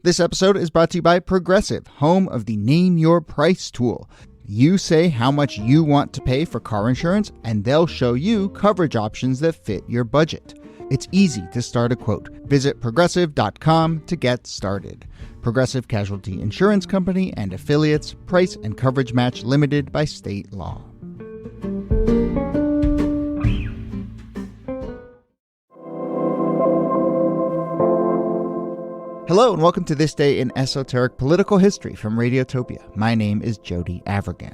This episode is brought to you by Progressive, home of the Name Your Price tool. You say how much you want to pay for car insurance, and they'll show you coverage options that fit your budget. It's easy to start a quote. Visit Progressive.com to get started. Progressive Casualty Insurance Company and Affiliates. Price and coverage match limited by state law. Hello and welcome to This Day in Esoteric Political History from Radiotopia. My name is Jody Avirgan.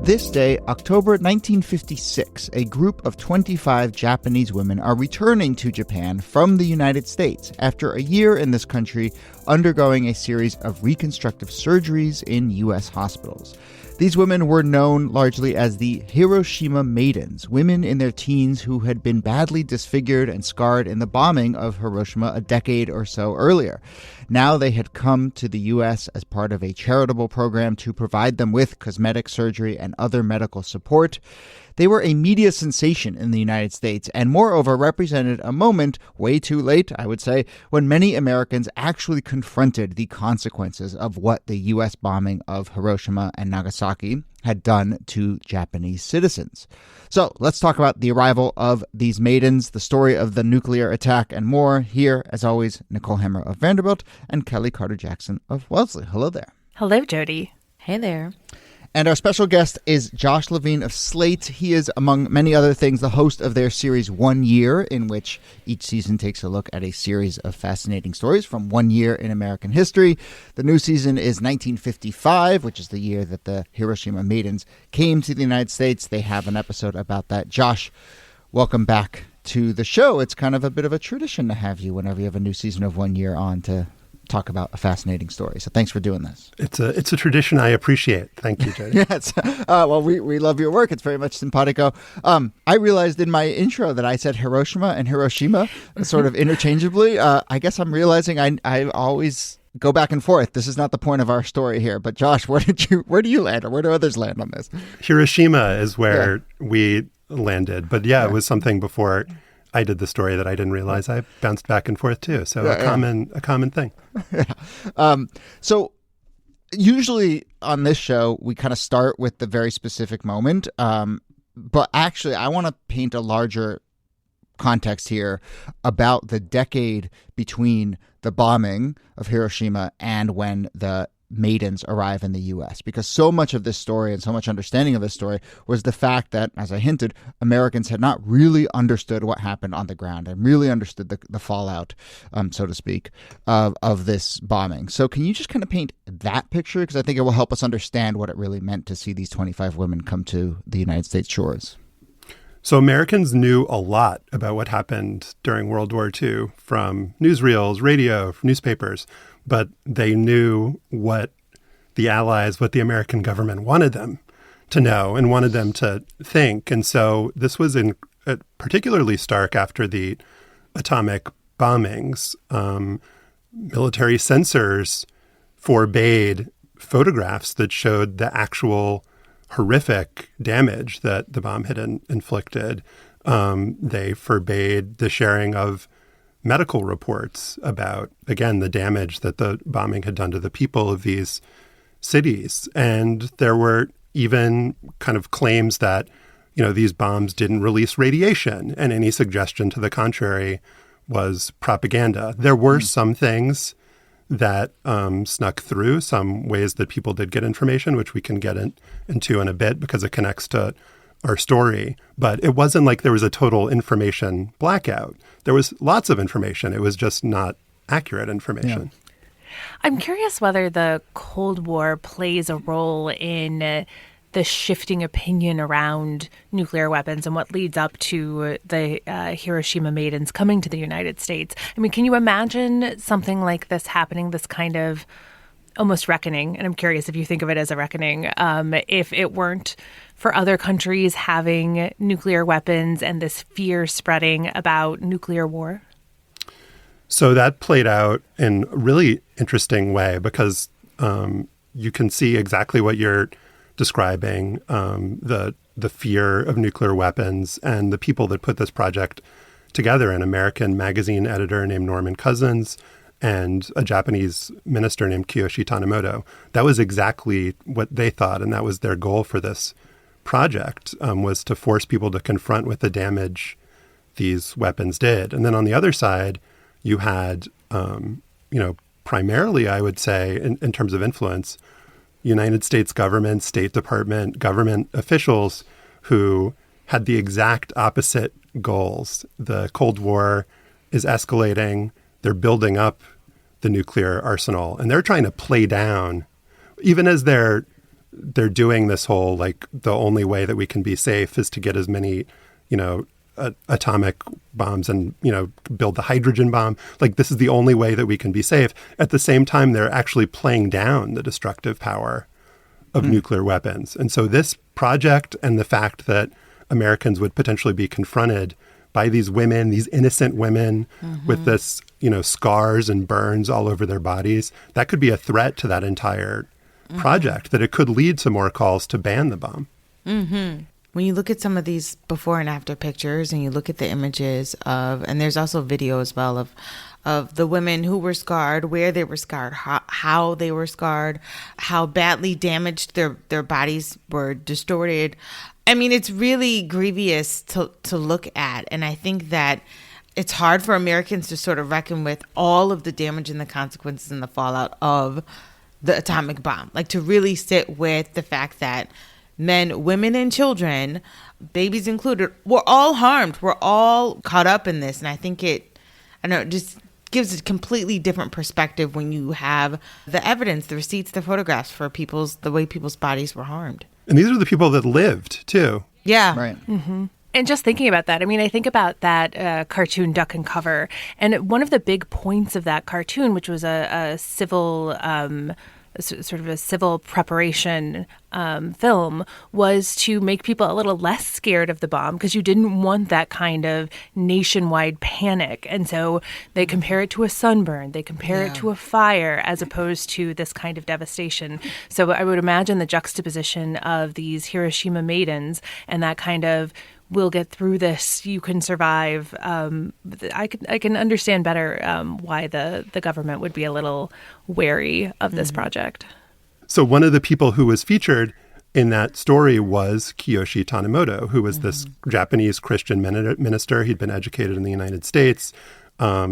This day, October 1956, a group of 25 Japanese women are returning to Japan from the United States after a year in this country undergoing a series of reconstructive surgeries in U.S. hospitals. These women were known largely as the Hiroshima Maidens, women in their teens who had been badly disfigured and scarred in the bombing of Hiroshima a decade or so earlier. Now they had come to the U.S. as part of a charitable program to provide them with cosmetic surgery and other medical support. They were a media sensation in the United States and moreover represented a moment, way too late, I would say, when many Americans actually confronted the consequences of what the U.S. bombing of Hiroshima and Nagasaki had done to Japanese citizens. So let's talk about the arrival of these maidens, the story of the nuclear attack, and more. Here, as always, Nicole Hammer of Vanderbilt and Kellie Carter-Jackson of Wellesley. Hello there. Hello, Jody. Hey there. And our special guest is Josh Levin of Slate. He is, among many other things, the host of their series 1 Year, in which each season takes a look at a series of fascinating stories from 1 year in American history. The new season is 1955, which is the year that the Hiroshima Maidens came to the United States. They have an episode about that. Josh, welcome back to the show. It's kind of a bit of a tradition to have you whenever you have a new season of 1 year on to talk about a fascinating story. So thanks for doing this. It's a tradition I appreciate. Thank you, Jody. Yes. Well, we love your work. It's very much simpatico. I realized in my intro that I said Hiroshima and Hiroshima sort of interchangeably. I guess I'm realizing I always go back and forth. This is not the point of our story here. But Josh, where do you land, or where do others land on this? Hiroshima is where we landed. But it was something before I did the story that I didn't realize I bounced back and forth too. So a common thing. So usually on this show, we kind of start with the very specific moment. But actually, I want to paint a larger context here about the decade between the bombing of Hiroshima and when the Maidens arrive in the U.S. Because so much of this story and so much understanding of this story was the fact that, as I hinted, Americans had not really understood what happened on the ground and really understood the fallout, so to speak, of this bombing. So can you just kind of paint that picture? Because I think it will help us understand what it really meant to see these 25 women come to the United States shores. So Americans knew a lot about what happened during World War II from newsreels, radio, newspapers, but they knew what the Allies, what the American government wanted them to know and wanted them to think. And so this was particularly stark after the atomic bombings. Military censors forbade photographs that showed the actual horrific damage that the bomb had inflicted. They forbade the sharing of medical reports about, again, the damage that the bombing had done to the people of these cities. And there were even kind of claims that, these bombs didn't release radiation, and any suggestion to the contrary was propaganda. There were some things that snuck through, some ways that people did get information, which we can get into in a bit because it connects to our story. But it wasn't like there was a total information blackout. There was lots of information. It was just not accurate information. Yeah. I'm curious whether the Cold War plays a role in the shifting opinion around nuclear weapons and what leads up to the Hiroshima Maidens coming to the United States. I mean, can you imagine something like this happening, this kind of almost reckoning? And I'm curious if you think of it as a reckoning, if it weren't for other countries having nuclear weapons and this fear spreading about nuclear war? So that played out in a really interesting way because you can see exactly what you're describing, the fear of nuclear weapons, and the people that put this project together, an American magazine editor named Norman Cousins and a Japanese minister named Kiyoshi Tanimoto. That was exactly what they thought, and that was their goal for this project, was to force people to confront with the damage these weapons did. And then on the other side, you had, primarily, I would say, in terms of influence, United States government, State Department, government officials who had the exact opposite goals. The Cold War is escalating. They're building up the nuclear arsenal, and they're trying to play down, even as they're doing this whole, like, the only way that we can be safe is to get as many, atomic bombs and, build the hydrogen bomb. Like, this is the only way that we can be safe. At the same time, they're actually playing down the destructive power of nuclear weapons. And so this project and the fact that Americans would potentially be confronted by these women, these innocent women with this, scars and burns all over their bodies, that could be a threat to that entire project, that it could lead to more calls to ban the bomb. When you look at some of these before and after pictures, and you look at the images of, and there's also video as well of the women who were scarred, where they were scarred, how they were scarred, how badly damaged their bodies were distorted. I mean, it's really grievous to look at. And I think that it's hard for Americans to sort of reckon with all of the damage and the consequences and the fallout of the atomic bomb. Like, to really sit with the fact that men, women, and children, babies included, were all harmed. We're all caught up in this. And I think it just gives a completely different perspective when you have the evidence, the receipts, the photographs for the way people's bodies were harmed. And these are the people that lived, too. Yeah. Right. And just thinking about that, I mean, I think about that cartoon Duck and Cover. And one of the big points of that cartoon, which was a civil sort of a civil preparation film, was to make people a little less scared of the bomb, because you didn't want that kind of nationwide panic. And so they compare it to a sunburn, they compare it to a fire, as opposed to this kind of devastation. So I would imagine the juxtaposition of these Hiroshima Maidens and that kind of, we'll get through this, you can survive. I can understand better why the government would be a little wary of this project. So one of the people who was featured in that story was Kiyoshi Tanimoto, who was this Japanese Christian minister. He'd been educated in the United States.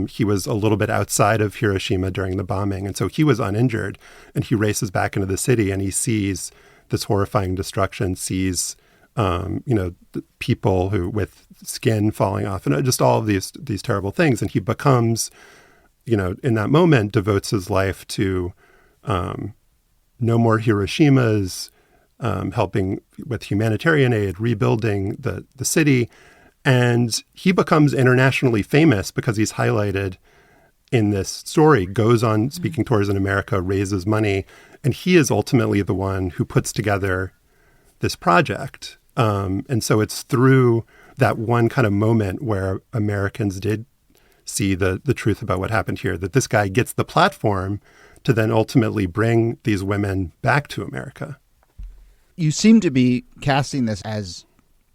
He was a little bit outside of Hiroshima during the bombing, and so he was uninjured. And he races back into the city, and he sees this horrifying destruction, sees the people who with skin falling off, and just all of these terrible things. And he becomes, in that moment, devotes his life to no more Hiroshimas, helping with humanitarian aid, rebuilding the city. And he becomes internationally famous because he's highlighted in this story, goes on speaking tours in America, raises money, and he is ultimately the one who puts together this project. And so it's through that one kind of moment where Americans did see the truth about what happened here, that this guy gets the platform to then ultimately bring these women back to America. You seem to be casting this as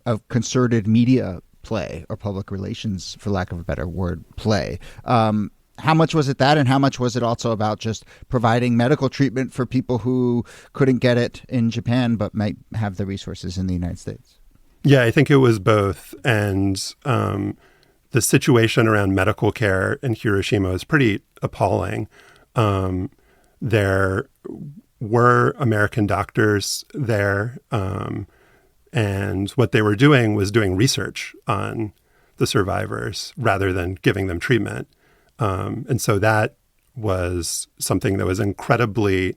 a concerted media play, or public relations, for lack of a better word, play. How much was it that, and how much was it also about just providing medical treatment for people who couldn't get it in Japan but might have the resources in the United States? Yeah, I think it was both. And the situation around medical care in Hiroshima is pretty appalling. There were American doctors there, and what they were doing was doing research on the survivors rather than giving them treatment. And so that was something that was incredibly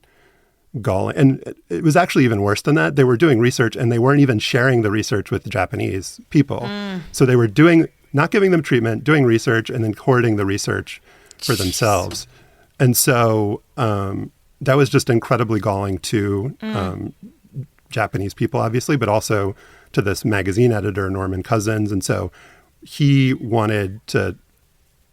galling. And it was actually even worse than that. They were doing research, and they weren't even sharing the research with the Japanese people. So they were not giving them treatment, doing research, and then hoarding the research for themselves. And so that was just incredibly galling to Japanese people, obviously, but also to this magazine editor, Norman Cousins. And so he wanted to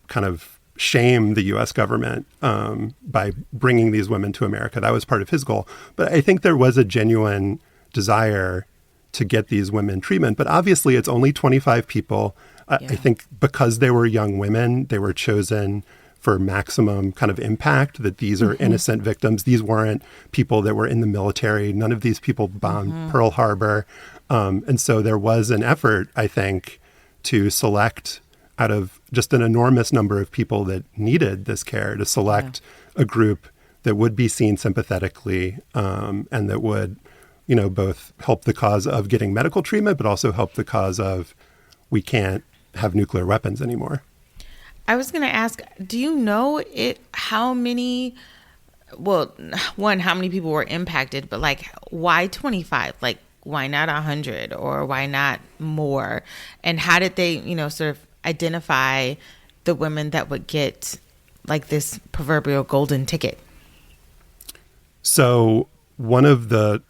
kind of shame the U.S. government by bringing these women to America. That was part of his goal. But I think there was a genuine desire to get these women treatment. But obviously, it's only 25 people. I think because they were young women, they were chosen for maximum kind of impact, that these are innocent victims. These weren't people that were in the military. None of these people bombed Pearl Harbor. And so there was an effort, I think, to select out of just an enormous number of people that needed this care, to select a group that would be seen sympathetically and that would, both help the cause of getting medical treatment, but also help the cause of we can't have nuclear weapons anymore. I was going to ask, do you know how many people were impacted, but like why 25? Like why not 100 or why not more? And how did they, sort of identify the women that would get like this proverbial golden ticket? So one of the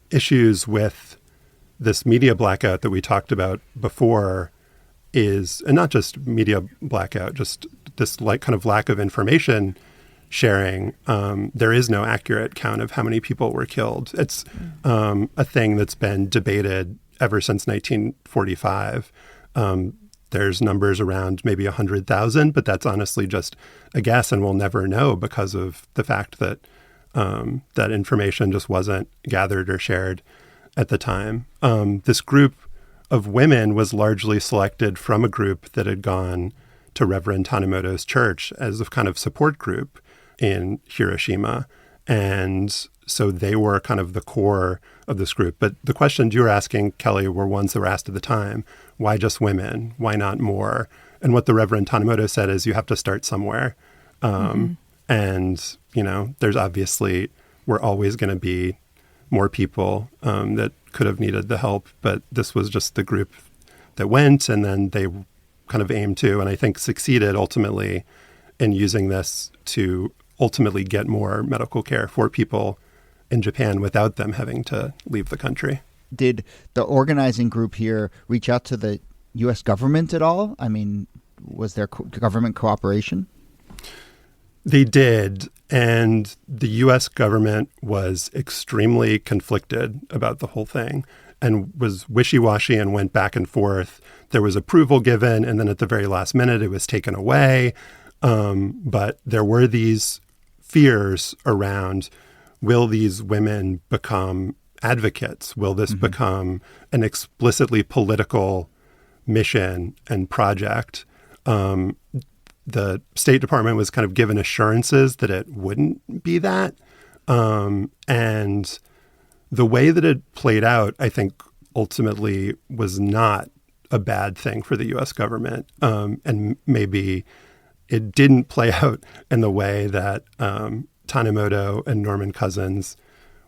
issues with this media blackout that we talked about before is, and not just media blackout, just this kind of lack of information sharing. There is no accurate count of how many people were killed. It's a thing that's been debated ever since 1945. There's numbers around maybe 100,000, but that's honestly just a guess, and we'll never know because of the fact that that information just wasn't gathered or shared at the time. This group of women was largely selected from a group that had gone to Reverend Tanimoto's church as a kind of support group in Hiroshima. And so they were kind of the core of this group. But the questions you were asking, Kellie, were ones that were asked at the time. Why just women? Why not more? And what the Reverend Tanimoto said is you have to start somewhere. And, there's obviously, we're always going to be more people that could have needed the help. But this was just the group that went, and then they kind of aimed to, and I think succeeded ultimately in using this to ultimately get more medical care for people in Japan without them having to leave the country. Did the organizing group here reach out to the U.S. government at all? I mean, was there government cooperation? They did, and the U.S. government was extremely conflicted about the whole thing and was wishy-washy and went back and forth. There was approval given, and then at the very last minute, it was taken away. But there were these fears around, will these women become advocates? Will this become an explicitly political mission and project? The State Department was kind of given assurances that it wouldn't be that. And the way that it played out, I think, ultimately was not a bad thing for the U.S. government. And maybe it didn't play out in the way that Tanimoto and Norman Cousins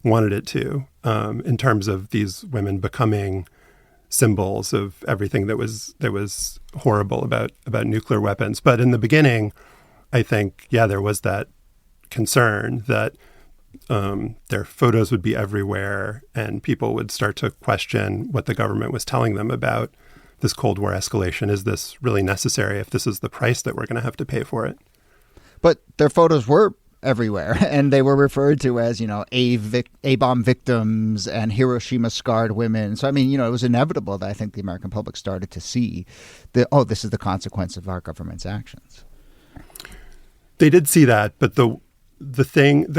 wanted it to, in terms of these women becoming symbols of everything that was horrible about nuclear weapons. But in the beginning, I think, there was that concern that their photos would be everywhere and people would start to question what the government was telling them about this Cold War escalation. Is this really necessary if this is the price that we're going to have to pay for it? But their photos were everywhere, and they were referred to as, A-bomb victims and Hiroshima-scarred women. So, I mean, it was inevitable that I think the American public started to see this is the consequence of our government's actions. They did see that, but the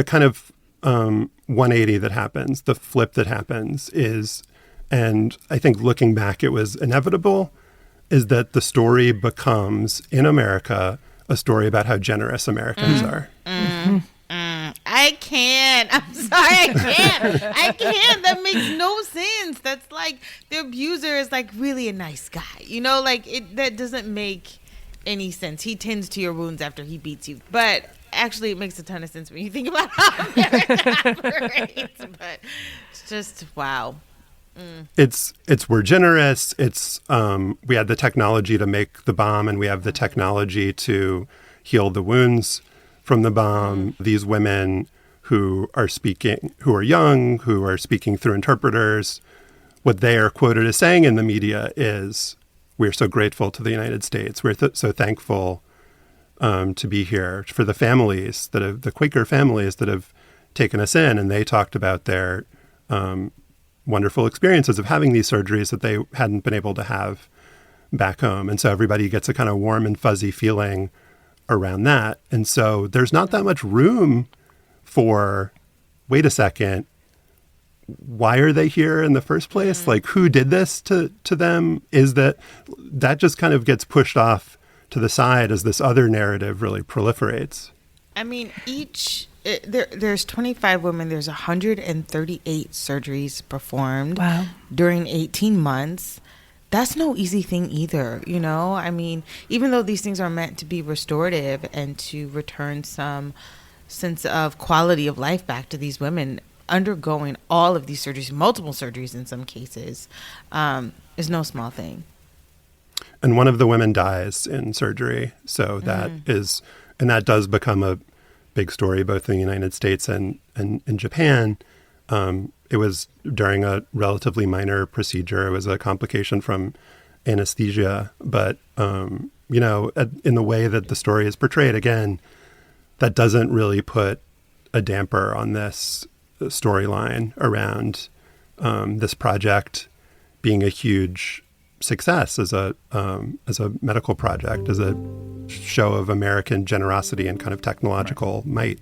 kind of 180 that happens, the flip that happens is, and I think looking back, it was inevitable, is that the story becomes, in America, a story about how generous Americans are. I can't. I'm sorry. I can't. That makes no sense. That's like the abuser is like really a nice guy. That doesn't make any sense. He tends to your wounds after he beats you. But actually, it makes a ton of sense when you think about how America operates. But it's just, wow. It's we're generous. It's we had the technology to make the bomb, and we have the technology to heal the wounds from the bomb. These women who are young, who are speaking through interpreters, what they are quoted as saying in the media is, "We're so grateful to the United States. We're so thankful to be here." For the families the Quaker families that have taken us in, and they talked about their wonderful experiences of having these surgeries that they hadn't been able to have back home. And so everybody gets a kind of warm and fuzzy feeling around that. And so there's not that much room for, wait a second, why are they here in the first place? Like, who did this to them? Is that just kind of gets pushed off to the side as this other narrative really proliferates. I mean, there's 25 women. There's 138 surgeries performed during 18 months. That's no easy thing either, you know? I mean, even though these things are meant to be restorative and to return some sense of quality of life back to these women, undergoing all of these surgeries, multiple surgeries in some cases, is no small thing. And one of the women dies in surgery. So that is, and that does become a big story both in the United States and in Japan. It was during a relatively minor procedure. It was a complication from anesthesia. But, in the way that the story is portrayed, again, that doesn't really put a damper on this storyline around this project being a huge success as a medical project, as a show of American generosity and kind of technological might.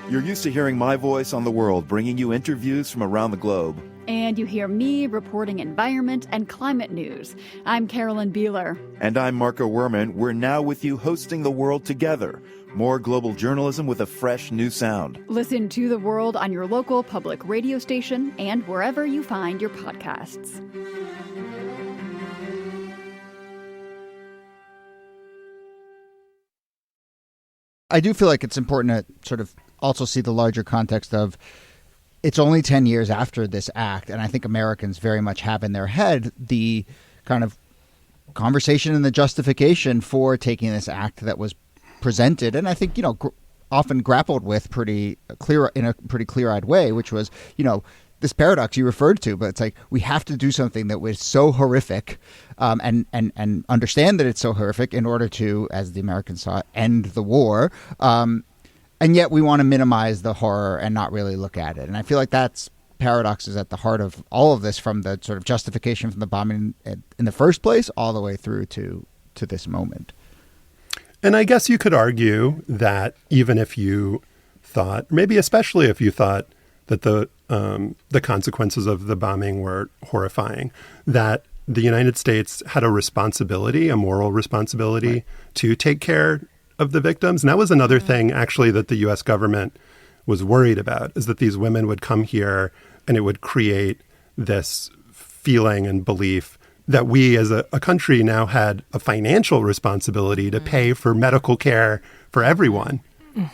You're used to hearing my voice on the world, bringing you interviews from around the globe. And you hear me reporting environment and climate news. I'm Carolyn Beeler. And I'm Marco Werman. We're now with you hosting The World Together. More global journalism with a fresh new sound. Listen to The World on your local public radio station and wherever you find your podcasts. I do feel like it's important to sort of also see the larger context of it's only 10 years after this act, and I think Americans very much have in their head the kind of conversation and the justification for taking this act that was presented, and I think, often grappled with in a pretty clear-eyed way, which was, this paradox you referred to, but it's like we have to do something that was so horrific and understand that it's so horrific in order to, as the Americans saw it, end the war. And yet we want to minimize the horror and not really look at it. And I feel like that's paradox is at the heart of all of this, from the sort of justification from the bombing in the first place all the way through to this moment. And I guess you could argue that even if you thought, maybe especially if you thought that the consequences of the bombing were horrifying, that the United States had a responsibility, a moral responsibility to take care of the victims. And that was another thing, actually, that the U.S. government was worried about, is that these women would come here and it would create this feeling and belief that we as a country now had a financial responsibility to pay for medical care for everyone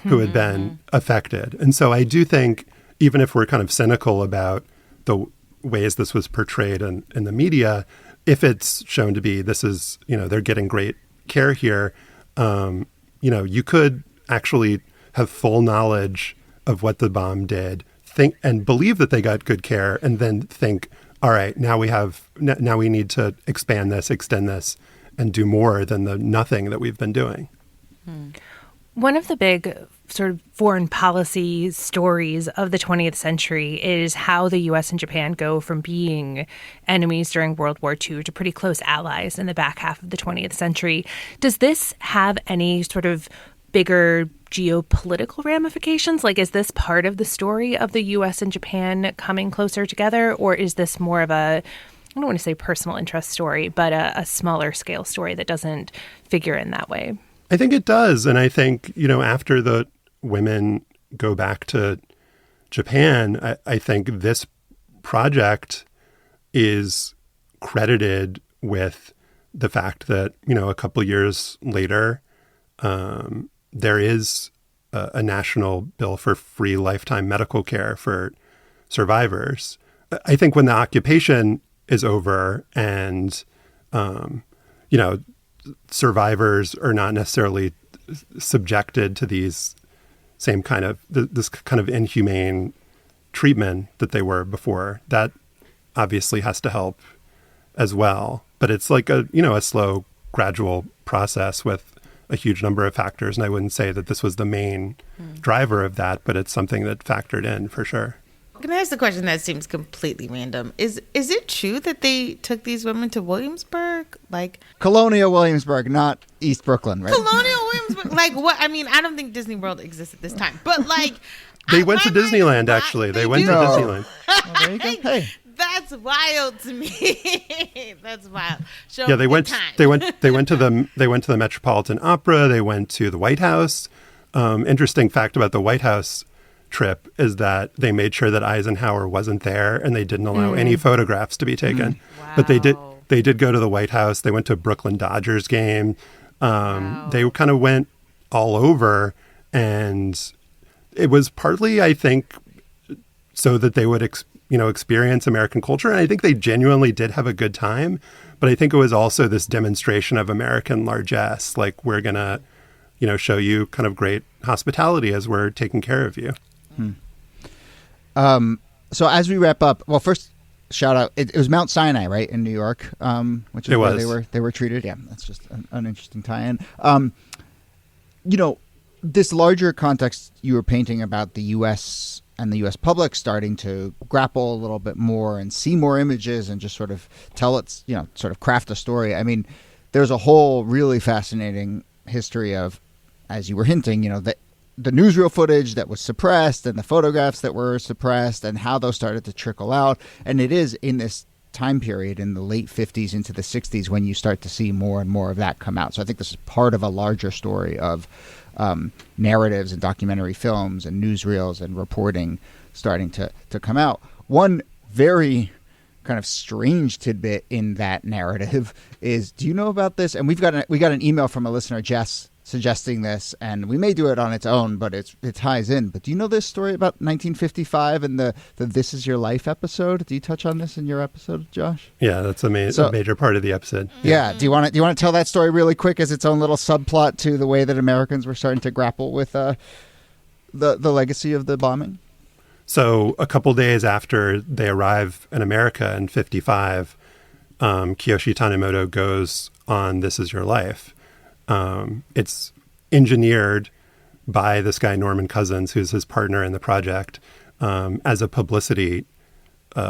who had been affected. And so I do think, even if we're kind of cynical about the ways this was portrayed in the media, if it's shown to be this is, they're getting great care here, you could actually have full knowledge of what the bomb did, think and believe that they got good care, and then think, all right, now we need to expand this, extend this, and do more than the nothing that we've been doing. One of the big sort of foreign policy stories of the 20th century is how the U.S. and Japan go from being enemies during World War II to pretty close allies in the back half of the 20th century. Does this have any sort of bigger geopolitical ramifications? Like, is this part of the story of the U.S. and Japan coming closer together, or is this more of a, I don't want to say personal interest story, but a smaller scale story that doesn't figure in that way? I think it does. And I think, after the women go back to Japan, I think this project is credited with the fact that, a couple years later, there is a national bill for free lifetime medical care for survivors. I think when the occupation is over and, survivors are not necessarily subjected to these same kind of this kind of inhumane treatment that they were before, that obviously has to help as well. But it's like a slow, gradual process with a huge number of factors. And I wouldn't say that this was the main driver of that, but it's something that factored in for sure. Can I ask a question that seems completely random? Is it true that they took these women to Williamsburg? Like Colonial Williamsburg, not East Brooklyn, right? Colonial Williamsburg? Like what? I mean, I don't think Disney World exists at this time, but like They went to Disneyland, actually. They went to Disneyland. Well, there you go. Hey. That's wild to me. That's wild. Show Yeah, they went to the Metropolitan Opera. They went to the White House. Interesting fact about the White House trip is that they made sure that Eisenhower wasn't there, and they didn't allow any photographs to be taken. Wow. But they did go to the White House. They went to a Brooklyn Dodgers game. They kind of went all over, and it was partly, I think, so that they would experience American culture. And I think they genuinely did have a good time. But I think it was also this demonstration of American largesse. Like, we're going to, show you kind of great hospitality as we're taking care of you. So as we wrap up, well, first shout out. It was Mount Sinai, right, in New York, which is where they were treated. Yeah, that's just an interesting tie-in. This larger context you were painting about the U.S. and the U.S. public starting to grapple a little bit more and see more images and just sort of tell its, sort of craft a story. I mean, there's a whole really fascinating history of, as you were hinting, the newsreel footage that was suppressed and the photographs that were suppressed and how those started to trickle out. And it is in this time period in the late 50s into the 60s when you start to see more and more of that come out. So I think this is part of a larger story of narratives and documentary films and newsreels and reporting starting to come out. One very kind of strange tidbit in that narrative is, do you know about this? And we got an email from a listener, Jess, suggesting this, and we may do it on its own, but it ties in. But do you know this story about 1955 and the This Is Your Life episode? Do you touch on this in your episode, Josh? Yeah, that's a major part of the episode. Yeah. Do you want to tell that story really quick as its own little subplot to the way that Americans were starting to grapple with the legacy of the bombing? So a couple days after they arrive in America in 55, Kiyoshi Tanimoto goes on This Is Your Life. It's engineered by this guy, Norman Cousins, who's his partner in the project, as a publicity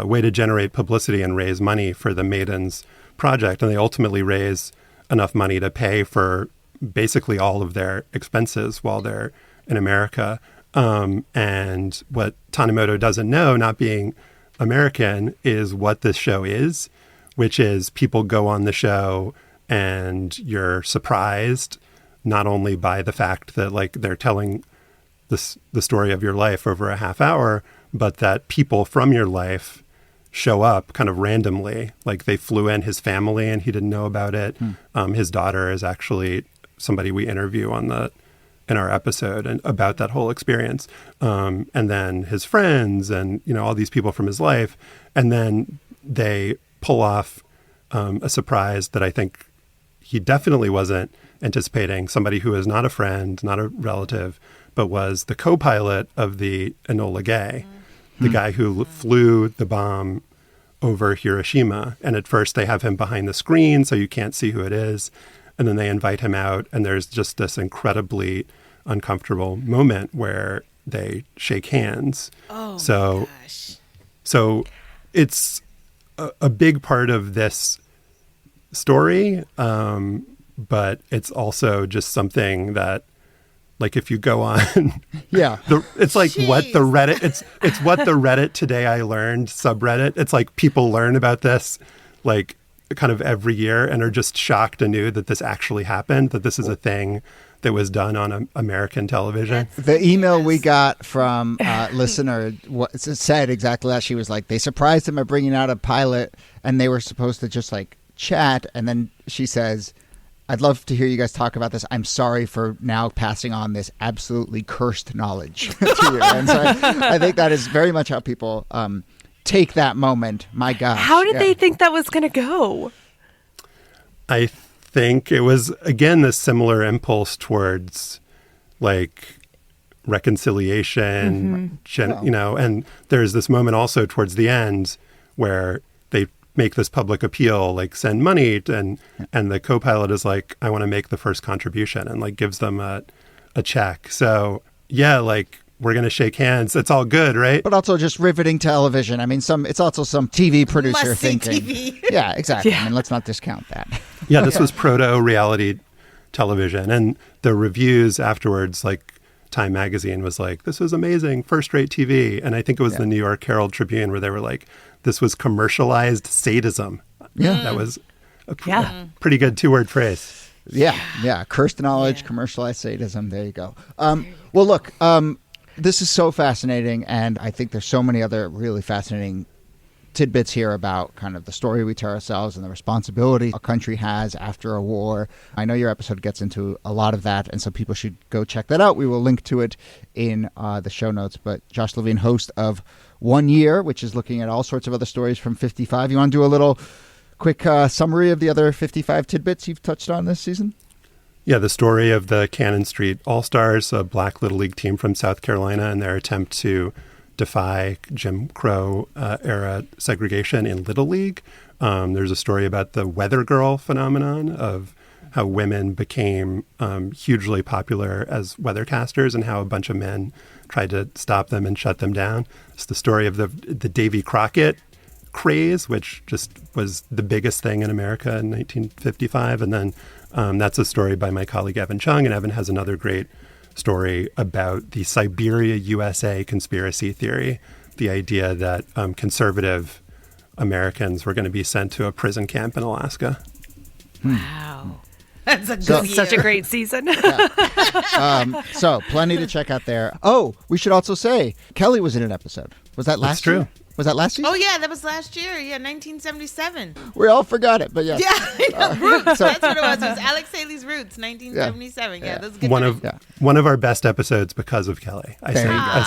way to generate publicity and raise money for the Maidens project. And they ultimately raise enough money to pay for basically all of their expenses while they're in America. And what Tanimoto doesn't know, not being American, is what this show is, which is people go on the show and you're surprised not only by the fact that like they're telling the story of your life over a half hour, but that people from your life show up kind of randomly. Like they flew in his family and he didn't know about it. His daughter is actually somebody we interview in our episode and about that whole experience. And then his friends and, all these people from his life. And then they pull off a surprise that I think he definitely wasn't anticipating. Somebody who is not a friend, not a relative, but was the co-pilot of the Enola Gay, the guy who flew the bomb over Hiroshima. And at first they have him behind the screen so you can't see who it is. And then they invite him out and there's just this incredibly uncomfortable moment where they shake hands. Oh, so, my gosh. So it's a big part of this story, but it's also just something that, like, if you go on, it's like Jeez. what the Reddit, it's what the Reddit Today I Learned subreddit. It's like people learn about this, like, kind of every year and are just shocked anew that this actually happened, that this is a thing that was done on American television. The email we got from a listener said exactly that. She was like, they surprised him by bringing out a pilot and they were supposed to just like chat. And then she says, I'd love to hear you guys talk about this. I'm sorry for now passing on this absolutely cursed knowledge to you. And so I think that is very much how people take that moment. My gosh. How did they think that was going to go? I think it was, again, this similar impulse towards like reconciliation, and there's this moment also towards the end where they make this public appeal, like send money. And the co-pilot is like, I want to make the first contribution, and like gives them a check. So yeah, like we're going to shake hands. It's all good, right? But also just riveting television. I mean, it's also some TV producer Must-see thinking. TV. Yeah, exactly. Yeah. I mean, let's not discount that. Yeah, this was proto-reality television. And the reviews afterwards, like Time Magazine was like, this was amazing, first-rate TV. And I think it was the New York Herald Tribune where they were like, this was commercialized sadism. Yeah. That was a Yeah. pretty good two-word phrase. Yeah. Cursed knowledge, commercialized sadism. There you go. Well, look, this is so fascinating, and I think there's so many other really fascinating tidbits here about kind of the story we tell ourselves and the responsibility a country has after a war. I know your episode gets into a lot of that, and so people should go check that out. We will link to it in the show notes. But Josh Levin, host of 1 Year, which is looking at all sorts of other stories from 55. You want to do a little quick summary of the other 55 tidbits you've touched on this season? Yeah, the story of the Cannon Street All-Stars, a black Little League team from South Carolina, and their attempt to defy Jim Crow era segregation in Little League. There's a story about the weather girl phenomenon of how women became hugely popular as weathercasters and how a bunch of men tried to stop them and shut them down. It's the story of the Davy Crockett craze, which just was the biggest thing in America in 1955. And then that's a story by my colleague Evan Chung, and Evan has another great story about the Siberia USA conspiracy theory, the idea that conservative Americans were going to be sent to a prison camp in Alaska. Wow. That's a good year. Such a great season. So plenty to check out there. Oh, we should also say Kellie was in an episode. Was that last year? true. Was that last season? Oh, yeah, that was last year. Yeah, 1977. We all forgot it, but yeah. Yeah, I know. Roots. That's what it was. It was Alex Haley's Roots, 1977. Yeah, that's a good. One of our best episodes because of Kellie. I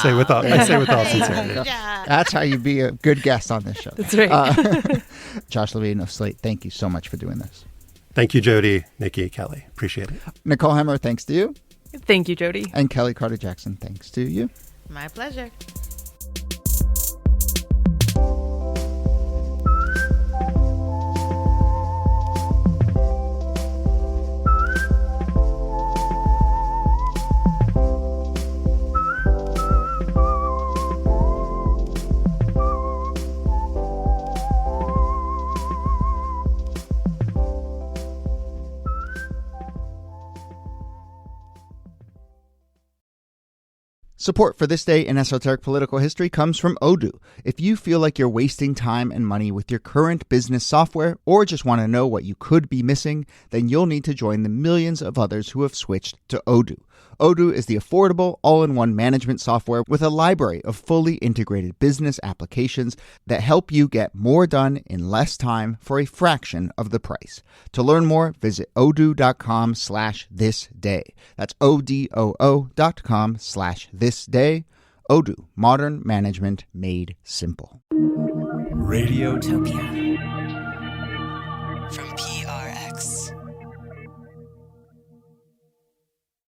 say with all sincerity. That's how you be a good guest on this show. That's right. Josh Levin of Slate, thank you so much for doing this. Thank you, Jody, Niki, Kellie. Appreciate it. Nicole Hemmer, thanks to you. Thank you, Jody. And Kellie Carter-Jackson, thanks to you. My pleasure. Support for This Day in Esoteric Political History comes from Odoo. If you feel like you're wasting time and money with your current business software, or just want to know what you could be missing, then you'll need to join the millions of others who have switched to Odoo. Odoo is the affordable, all-in-one management software with a library of fully integrated business applications that help you get more done in less time for a fraction of the price. To learn more, visit odoo.com/thisday. That's odoo.com/thisday. Odoo, modern management made simple. Radiotopia.